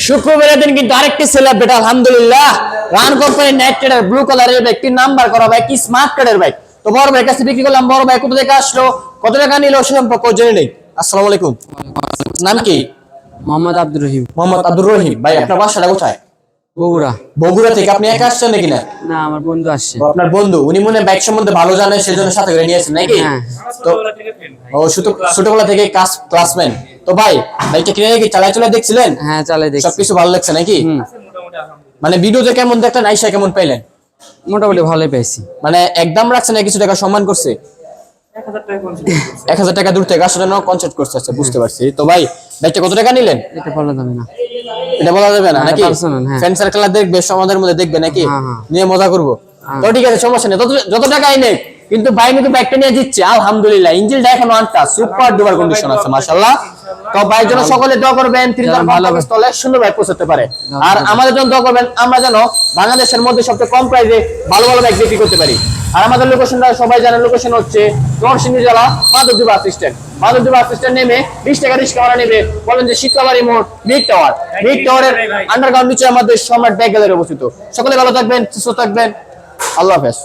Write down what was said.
শুক্রবারের দিন কিন্তু আরেকটি সেলিব্রেট আলহামদুলিল্লাহ রান কোম্পানি নাইট রাইডার ব্লু কালারের বাইকটি নাম্বার করা বাইক কি স্মার্ট কার্ডের বাইক। তো বড় ভাই কাছে বিক্রি করলাম, বড় ভাই কত টাকা আসলো, কত টাকা নিল সে সম্পর্কে জেনে নেই। আসসালামু আলাইকুম, নাম কি? মোহাম্মদ আব্দুর রহিম। মোহাম্মদ আব্দুর রহিম। ভাই আপনার বাসাটা কোথায়? বগুড়া। বগুড়া থেকে আপনি একা আসছেন নাকি? না না, আমার বন্ধু আসছে। ও, আপনার বন্ধু, উনি মনে হয় বাইক সম্বন্ধে ভালো জানে সেজন্য সাথে করে নিয়েছেন নাকি? হ্যাঁ। তো ও ছোটবেলা থেকে ক্লাসমেট। তো ভাই বাইকটা কিনে কি চালাই চলে দেখছিলেন? হ্যাঁ, চালাই দেখছি। সবকিছু ভালো লাগছে নাকি? মানে ভিডিওতে কেমন দেখলেন, আইসা কেমন পাইলেন? মোটামুটি ভালোই পেয়েছি। মানে একদম রাখছে না কিছু টাকা সম্মান করছে? 1000 টাকা দূর থেকে আসার জন্য কনসেপ্ট করছে। আচ্ছা, বুঝতে পারছি। তো ভাই বাইকটা কত টাকা নিলেন? এটা বলা যাবে না। এটা বলা যাবে না নাকি? personal, হ্যাঁ। ফ্রেন্ড সার্কেল দেখবে, সমাজের মধ্যে দেখবে নাকি? হ্যাঁ, হ্যাঁ। নিয়ে মজা করবো। তো ঠিক আছে, সমস্যা নেই, যত টাকাই নেই, কিন্তু ভাই কিন্তু বাইকটা নিয়ে দিচ্ছে আলহামদুলিল্লাহ। ইঞ্জিনটা এখন ওয়ানটা সুপার ডুপার কন্ডিশন আছে মাশাআল্লাহ। তো ভাইয়ের জন্য সকলে দোয়া করবেন, তিনি যেন ভালো স্থলে সুন্দর বাইক পৌঁছাতে পারে। আর আমাদের জন্য দোয়া করবেন, আমরা যেন বাংলাদেশের মধ্যে সবচেয়ে কম প্রাইসে ভালো ভালো বাইক বিক্রি করতে পারি। আর আমাদের লোকেশনটা সবাই জানেন, লোকেশন হচ্ছে নরসিংদী জেলা Madhabdi bus stand. Madhabdi bus stand নেমে 20 টাকা রিক্সা ভাড়া নেবে, বলেন যে শীতলাবাড়ি মোড় মিড টাওয়ার। মিড টাওয়ারের আন্ডারগ্রাউন্ড নিচে আমাদের সম্রাট ব্যাগ গ্যালারি অবস্থিত। সকলে ভালো থাকবেন, সুস্থ থাকবেন, আল্লাহ হাফেজ।